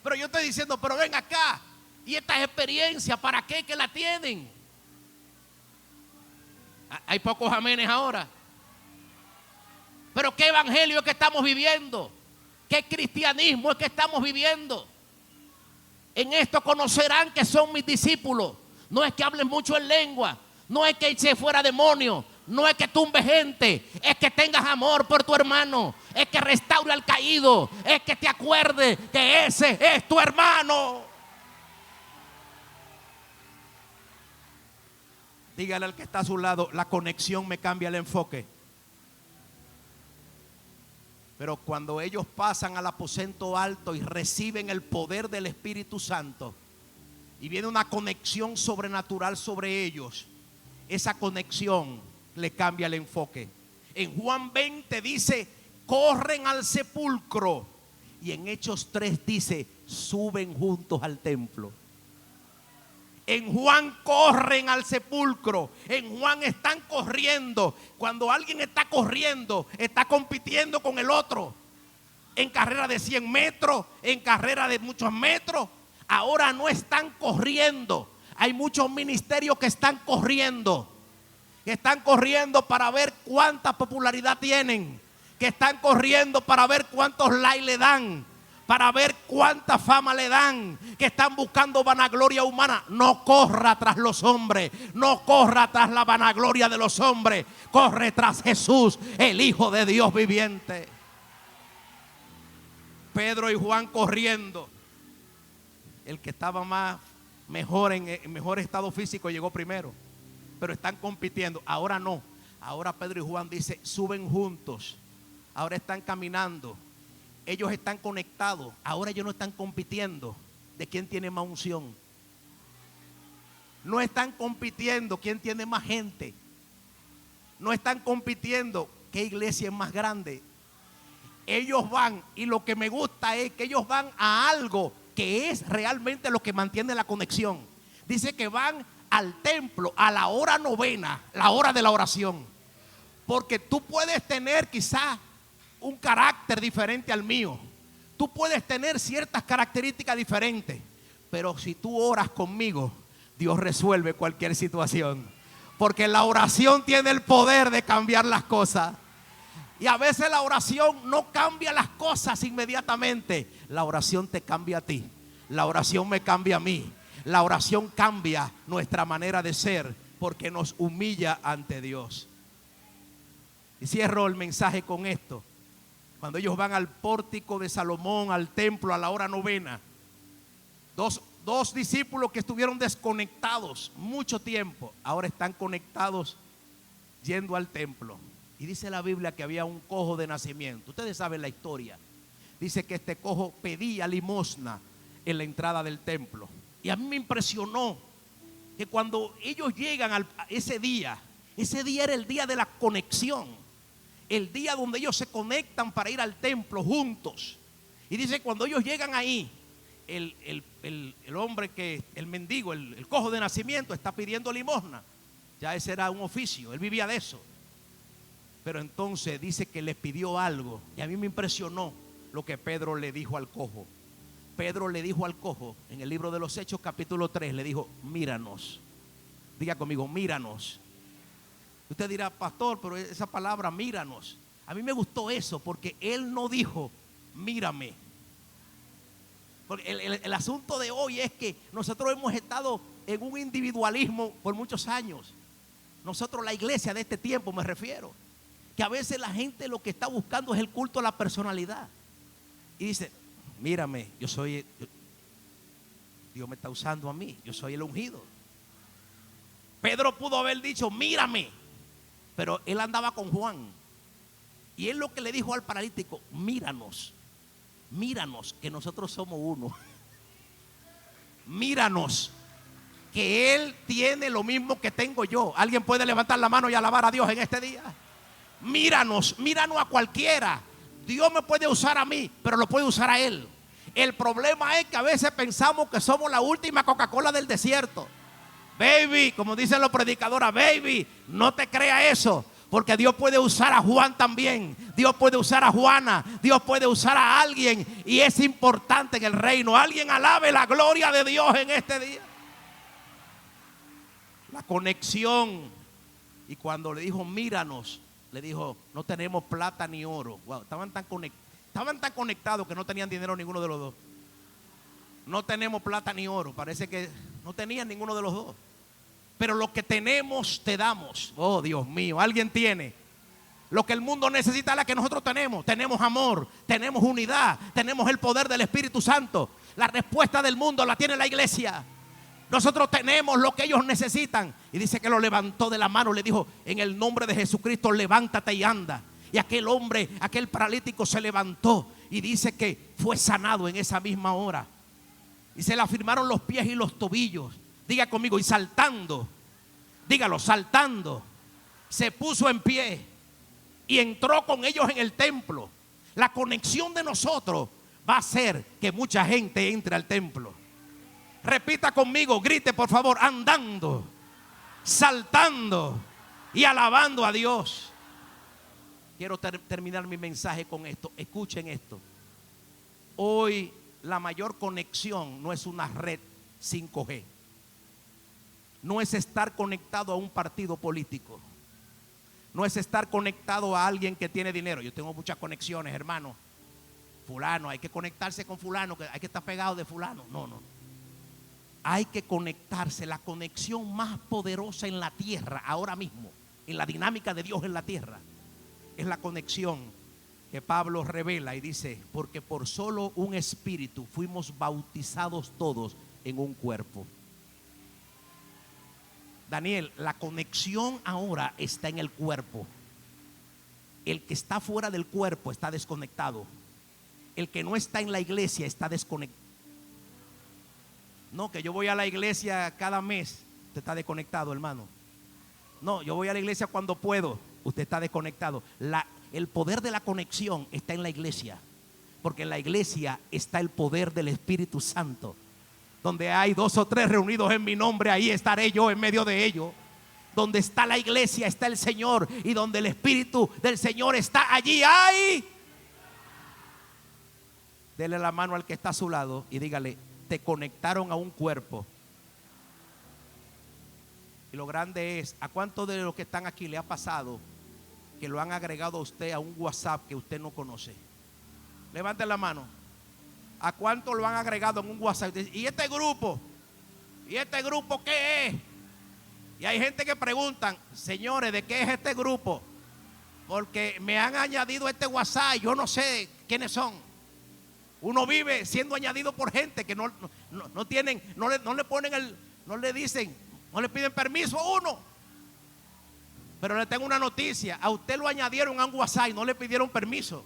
Pero yo estoy diciendo, pero ven acá, y estas experiencias, ¿para qué que la tienen? Hay pocos amenes ahora. Pero ¿qué evangelio es que estamos viviendo? ¿Qué cristianismo es que estamos viviendo? En esto conocerán que son mis discípulos. No es que hablen mucho en lengua, no es que eche fuera demonios, no es que tumbe gente, es que tengas amor por tu hermano, es que restaure al caído, es que te acuerdes que ese es tu hermano. Dígale al que está a su lado, la conexión me cambia el enfoque. Pero cuando ellos pasan al aposento alto y reciben el poder del Espíritu Santo y viene una conexión sobrenatural sobre ellos, esa conexión le cambia el enfoque. En Juan 20 dice, corren al sepulcro, y en Hechos 3 dice, suben juntos al templo. En Juan corren al sepulcro, en Juan están corriendo. Cuando alguien está corriendo, está compitiendo con el otro. En carrera de 100 metros, en carrera de muchos metros. Ahora no están corriendo. Hay muchos ministerios que están corriendo. Que están corriendo para ver cuánta popularidad tienen. Que están corriendo para ver cuántos likes le dan, para ver cuánta fama le dan, que están buscando vanagloria humana. No corra tras los hombres, no corra tras la vanagloria de los hombres, corre tras Jesús, el Hijo de Dios viviente. Pedro y Juan corriendo. El que estaba mejor en mejor estado físico llegó primero, pero están compitiendo. Ahora no, ahora Pedro y Juan dice, suben juntos. Ahora están caminando. Ellos están conectados. Ahora ellos no están compitiendo de quién tiene más unción. No están compitiendo quién tiene más gente. No están compitiendo qué iglesia es más grande. Ellos van, y lo que me gusta es que ellos van a algo que es realmente lo que mantiene la conexión. Dice que van al templo a la hora novena, la hora de la oración. Porque tú puedes tener quizás un carácter diferente al mío. Tú puedes tener ciertas características diferentes, pero si tú oras conmigo, Dios resuelve cualquier situación. Porque la oración tiene el poder de cambiar las cosas. Y a veces la oración no cambia las cosas inmediatamente. La oración te cambia a ti. La oración me cambia a mí. La oración cambia nuestra manera de ser porque nos humilla ante Dios. Y cierro el mensaje con esto. Cuando ellos van al pórtico de Salomón, al templo, a la hora novena, dos discípulos que estuvieron desconectados mucho tiempo, ahora están conectados yendo al templo. Y dice la Biblia que había un cojo de nacimiento. Ustedes saben la historia. Dice que este cojo pedía limosna en la entrada del templo. Y a mí me impresionó que cuando ellos llegan a ese día era el día de la conexión. El día donde ellos se conectan para ir al templo juntos. Y dice cuando ellos llegan ahí, el hombre el mendigo, el cojo de nacimiento está pidiendo limosna. Ya ese era un oficio, él vivía de eso. Pero entonces dice que le pidió algo. Y a mí me impresionó lo que Pedro le dijo al cojo. Pedro le dijo al cojo en el libro de los Hechos capítulo 3, le dijo, míranos. Diga conmigo, míranos. Usted dirá, pastor, pero esa palabra míranos, a mí me gustó eso porque él no dijo mírame. Porque el asunto de hoy es que nosotros hemos estado en un individualismo por muchos años. nosotros la iglesia de este tiempo me refiero, que a veces la gente lo que está buscando es el culto a la personalidad. Y dice, mírame, Dios me está usando a mí, yo soy el ungido. Pedro pudo haber dicho, mírame, pero él andaba con Juan. Y él lo que le dijo al paralítico, míranos, que nosotros somos uno. Míranos, que Él tiene lo mismo que tengo yo. ¿Alguien puede levantar la mano y alabar a Dios en este día? Míranos a cualquiera. Dios me puede usar a mí, pero lo puede usar a Él. El problema es que a veces pensamos que somos la última Coca-Cola del desierto. Baby, como dicen los predicadores, baby, no te creas eso. Porque Dios puede usar a Juan también. Dios puede usar a Juana. Dios puede usar a alguien. Y es importante en el reino. Alguien alabe la gloria de Dios en este día. La conexión. Y cuando le dijo, míranos, le dijo, no tenemos plata ni oro. Wow, estaban tan conectados que no tenían dinero ninguno de los dos. No tenemos plata ni oro. Parece que no tenían ninguno de los dos. Pero lo que tenemos te damos. Oh, Dios mío, alguien tiene. Lo que el mundo necesita es la que nosotros tenemos. Tenemos amor, tenemos unidad, tenemos el poder del Espíritu Santo. La respuesta del mundo la tiene la iglesia. Nosotros tenemos lo que ellos necesitan. Y dice que lo levantó de la mano, le dijo, en el nombre de Jesucristo, levántate y anda. Y aquel hombre, aquel paralítico se levantó. Y dice que fue sanado en esa misma hora. Y se le afirmaron los pies y los tobillos. Diga conmigo, y saltando, dígalo, saltando, se puso en pie y entró con ellos en el templo. La conexión de nosotros va a hacer que mucha gente entre al templo. Repita conmigo, grite por favor, andando, saltando y alabando a Dios. Quiero terminar mi mensaje con esto. Escuchen esto. Hoy la mayor conexión no es una red 5G. No es estar conectado a un partido político. No es estar conectado a alguien que tiene dinero. Yo tengo muchas conexiones, hermano. Fulano, hay que conectarse con fulano, que hay que estar pegado de fulano. No. Hay que conectarse. La conexión más poderosa en la tierra, ahora mismo, en la dinámica de Dios en la tierra, es la conexión que Pablo revela y dice, porque por solo un espíritu fuimos bautizados todos en un cuerpo. Daniel, la conexión ahora está en el cuerpo. El que está fuera del cuerpo está desconectado. El que no está en la iglesia está desconectado. No, que yo voy a la iglesia cada mes. Usted está desconectado, hermano. No, yo voy a la iglesia cuando puedo. Usted está desconectado. El poder de la conexión está en la iglesia. Porque en la iglesia está el poder del Espíritu Santo. Donde hay 2 o 3 reunidos en mi nombre, ahí estaré yo en medio de ellos. Donde está la iglesia está el Señor. Y donde el Espíritu del Señor está, allí hay. Dele la mano al que está a su lado y dígale, te conectaron a un cuerpo. Y lo grande es, ¿a cuántos de los que están aquí le ha pasado que lo han agregado a usted a un WhatsApp que usted no conoce? Levante la mano. ¿A cuántos lo han agregado en un WhatsApp? ¿Y este grupo? ¿Y este grupo qué es? Y hay gente que preguntan, señores, ¿de qué es este grupo? Porque me han añadido este WhatsApp, yo no sé quiénes son. Uno vive siendo añadido por gente que no tienen, no le ponen no le dicen, no le piden permiso a uno. Pero le tengo una noticia, a usted lo añadieron a un WhatsApp y no le pidieron permiso.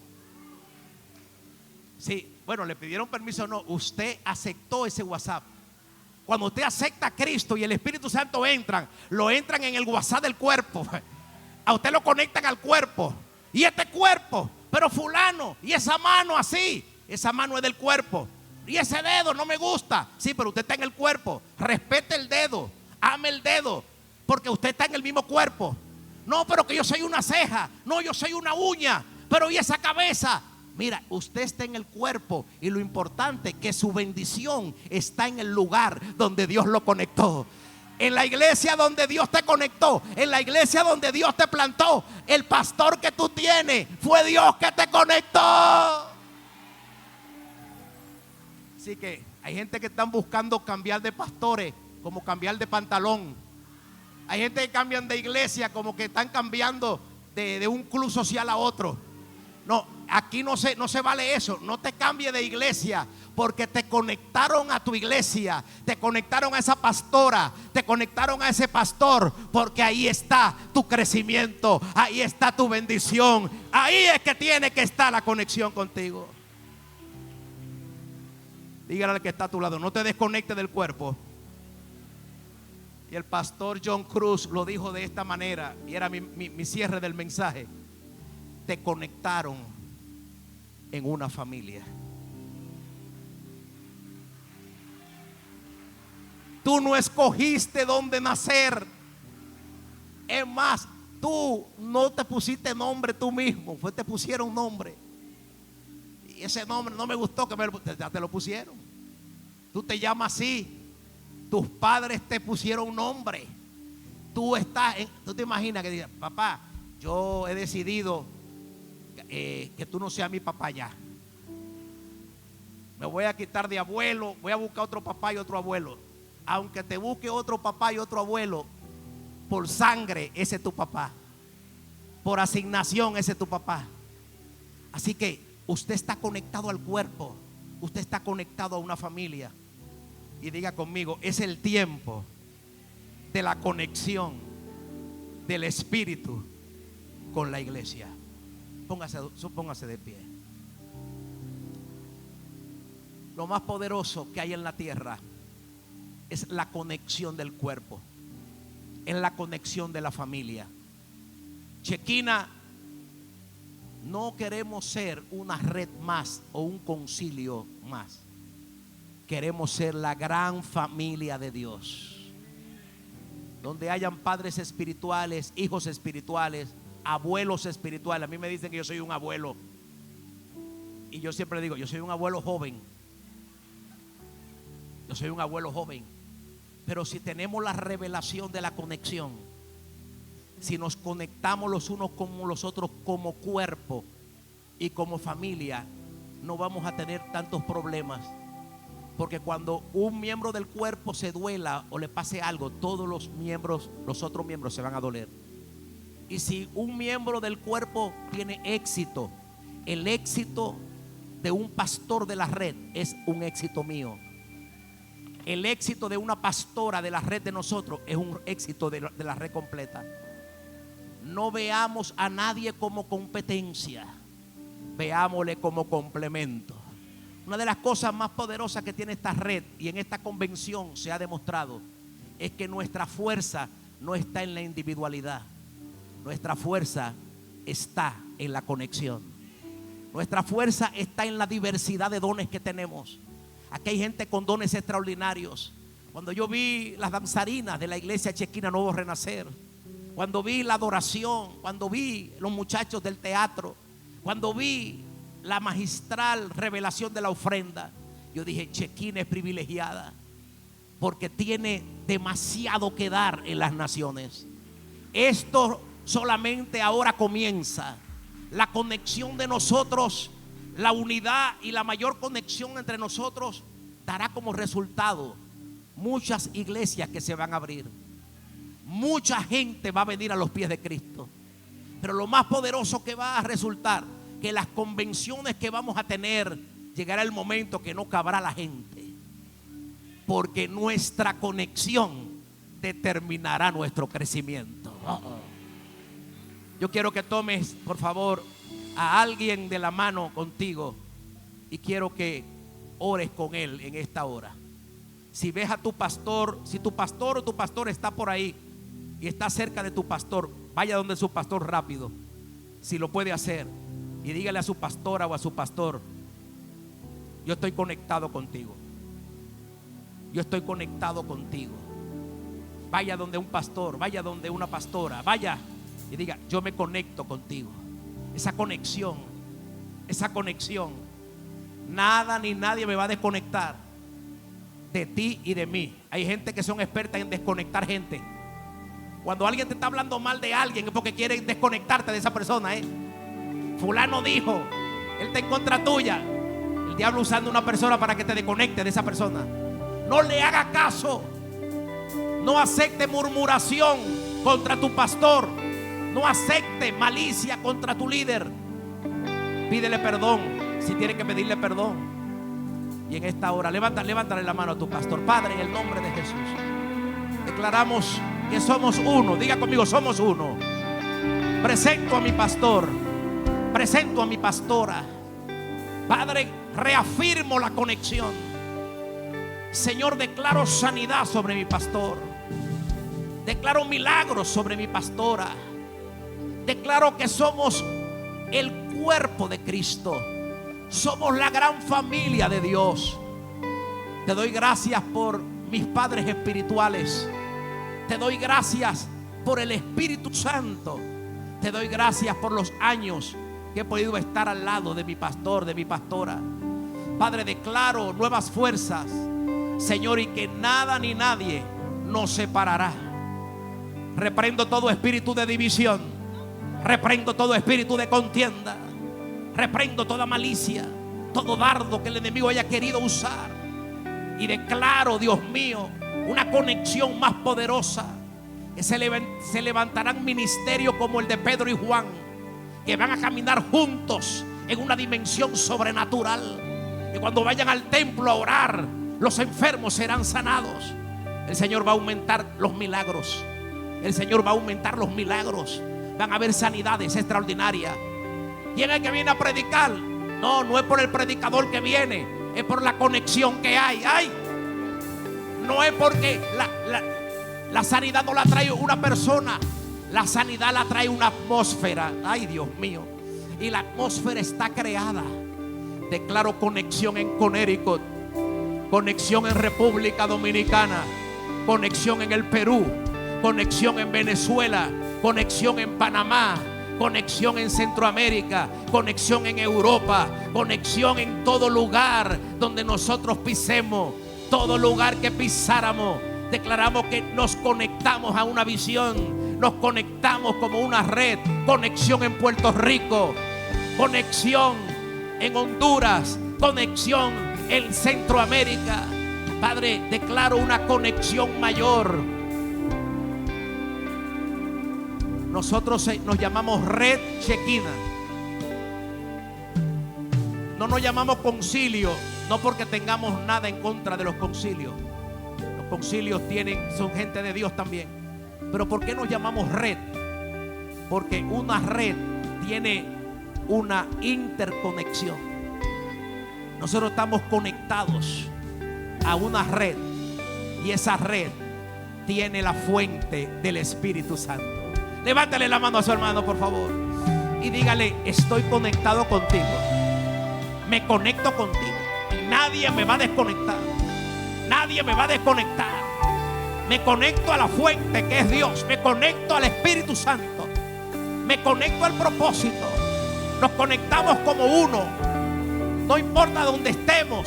Sí, bueno, le pidieron permiso o no, usted aceptó ese WhatsApp. Cuando usted acepta a Cristo y el Espíritu Santo lo entran en el WhatsApp del cuerpo. A usted lo conectan al cuerpo. Y este cuerpo, pero fulano, y esa mano así, esa mano es del cuerpo. Y ese dedo no me gusta. Sí, pero usted está en el cuerpo. Respete el dedo, ame el dedo, porque usted está en el mismo cuerpo. No, pero que yo soy una ceja. No, yo soy una uña. Pero ¿y esa cabeza? Mira, usted está en el cuerpo y lo importante es que su bendición está en el lugar donde Dios lo conectó. En la iglesia donde Dios te conectó, en la iglesia donde Dios te plantó, el pastor que tú tienes fue Dios que te conectó. Así que hay gente que están buscando cambiar de pastores como cambiar de pantalón. Hay gente que cambian de iglesia como que están cambiando de un club social a otro. No, aquí no se vale eso. No te cambies de iglesia porque te conectaron a tu iglesia, te conectaron a esa pastora, te conectaron a ese pastor, porque ahí está tu crecimiento, ahí está tu bendición, ahí es que tiene que estar la conexión contigo. Dígale al que está a tu lado, no te desconectes del cuerpo. Y el pastor John Cruz lo dijo de esta manera, y era mi cierre del mensaje: te conectaron en una familia. Tú no escogiste dónde nacer. Es más, tú no te pusiste nombre tú mismo, te pusieron nombre. Y ese nombre no me gustó, ya te lo pusieron. Tú te llamas así. Tus padres te pusieron nombre. Tú te imaginas que digas: papá, yo he decidido que tú no seas mi papá ya. Me voy a quitar de abuelo, voy a buscar otro papá y otro abuelo. Aunque te busque otro papá y otro abuelo, por sangre ese es tu papá, por asignación ese es tu papá. Así que usted está conectado al cuerpo, usted está conectado a una familia. Y diga conmigo: es el tiempo de la conexión del Espíritu con la iglesia. Póngase de pie. Lo más poderoso que hay en la tierra es la conexión del cuerpo, es la conexión de la familia. Chequina, no queremos ser una red más o un concilio más. Queremos ser la gran familia de Dios, donde hayan padres espirituales, hijos espirituales, abuelos espirituales. A mí me dicen que yo soy un abuelo, y yo siempre digo: yo soy un abuelo joven. Yo soy un abuelo joven. Pero si tenemos la revelación de la conexión, si nos conectamos los unos con los otros como cuerpo y como familia, no vamos a tener tantos problemas. Porque cuando un miembro del cuerpo se duela o le pase algo, todos los otros miembros se van a doler. Y si un miembro del cuerpo tiene éxito, el éxito de un pastor de la red es un éxito mío. El éxito de una pastora de la red de nosotros es un éxito de la red completa. No veamos a nadie como competencia, veámosle como complemento. Una de las cosas más poderosas que tiene esta red, y en esta convención se ha demostrado, es que nuestra fuerza no está en la individualidad. Nuestra fuerza está en la conexión. Nuestra fuerza está en la diversidad de dones que tenemos. Aquí hay gente con dones extraordinarios. Cuando yo vi las danzarinas de la iglesia Chequina Nuevo Renacer, cuando vi la adoración, cuando vi los muchachos del teatro, cuando vi la magistral revelación de la ofrenda, yo dije: Chequina es privilegiada porque tiene demasiado que dar en las naciones. Esto solamente ahora comienza. La conexión de nosotros, la unidad y la mayor conexión entre nosotros dará como resultado muchas iglesias que se van a abrir. Mucha gente va a venir a los pies de Cristo. Pero lo más poderoso que va a resultar, que las convenciones que vamos a tener, llegará el momento que no cabrá la gente, porque nuestra conexión determinará nuestro crecimiento. Yo quiero que tomes, por favor, a alguien de la mano contigo y quiero que ores con él en esta hora. Si ves a tu pastor, si tu pastor o tu pastor está por ahí y está cerca de tu pastor, vaya donde su pastor rápido, si lo puede hacer, y dígale a su pastora o a su pastor: yo estoy conectado contigo. Yo estoy conectado contigo. Vaya donde un pastor, vaya donde una pastora, vaya y diga: yo me conecto contigo. Esa conexión, nada ni nadie me va a desconectar de ti y de mí. Hay gente que son expertas en desconectar gente. Cuando alguien te está hablando mal de alguien es porque quiere desconectarte de esa persona. Fulano dijo, él está en contra tuya. El diablo usando una persona para que te desconecte de esa persona. No le haga caso. No acepte murmuración. contra tu pastor. No acepte malicia contra tu líder. Pídele perdón si tiene que pedirle perdón. Y en esta hora levántale la mano a tu pastor. Padre, en el nombre de Jesús, declaramos que somos uno. Diga conmigo, somos uno. Presento a mi pastor, presento a mi pastora. Padre, reafirmo la conexión. Señor, declaro sanidad sobre mi pastor. Declaro milagros sobre mi pastora. Declaro que somos el cuerpo de Cristo. Somos la gran familia de Dios. Te doy gracias por mis padres espirituales. Te doy gracias por el Espíritu Santo. Te doy gracias por los años que he podido estar al lado de mi pastor, de mi pastora. Padre, declaro nuevas fuerzas, Señor, y que nada ni nadie nos separará. Reprendo todo espíritu de división. Reprendo todo espíritu de contienda. Reprendo toda malicia, todo dardo que el enemigo haya querido usar. Y declaro, Dios mío, una conexión más poderosa. Que se levantarán ministerios como el de Pedro y Juan, que van a caminar juntos en una dimensión sobrenatural. Que cuando vayan al templo a orar, los enfermos serán sanados. El Señor va a aumentar los milagros. El Señor va a aumentar los milagros. Van a haber sanidades extraordinarias. ¿Quién es el que viene a predicar? No, no es por el predicador que viene, es por la conexión que hay. ¡Ay! No es porque la sanidad no la trae una persona, la sanidad la trae una atmósfera. ¡Ay, Dios mío! Y la atmósfera está creada. Declaro conexión en Connecticut, conexión en República Dominicana, conexión en el Perú, conexión en Venezuela, conexión en Panamá, conexión en Centroamérica, conexión en Europa, conexión en todo lugar donde nosotros pisemos, todo lugar que pisáramos. Declaramos que nos conectamos a una visión, nos conectamos como una red. Conexión en Puerto Rico, conexión en Honduras, conexión en Centroamérica. Padre, declaro una conexión mayor. Nosotros nos llamamos Red Shekinah. No nos llamamos concilio, no porque tengamos nada en contra de los concilios. Los concilios son gente de Dios también. Pero ¿por qué nos llamamos red? Porque una red tiene una interconexión. Nosotros estamos conectados a una red, y esa red tiene la fuente del Espíritu Santo. Levántale la mano a su hermano, por favor, y dígale: estoy conectado contigo. Me conecto contigo. Nadie me va a desconectar. Nadie me va a desconectar. Me conecto a la fuente que es Dios. Me conecto al Espíritu Santo. Me conecto al propósito. Nos conectamos como uno. No importa dónde estemos.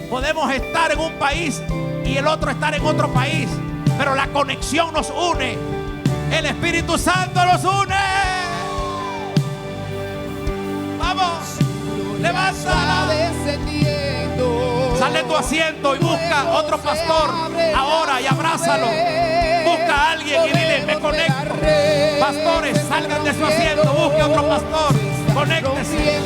Podemos estar en un país y el otro estar en otro país, pero la conexión nos une. El Espíritu Santo nos une. Vamos, levanta. Sal de tu asiento y busca otro pastor ahora y abrázalo. Busca a alguien y dile: me conecto. Pastores, salgan de su asiento, busque otro pastor. Conéctese.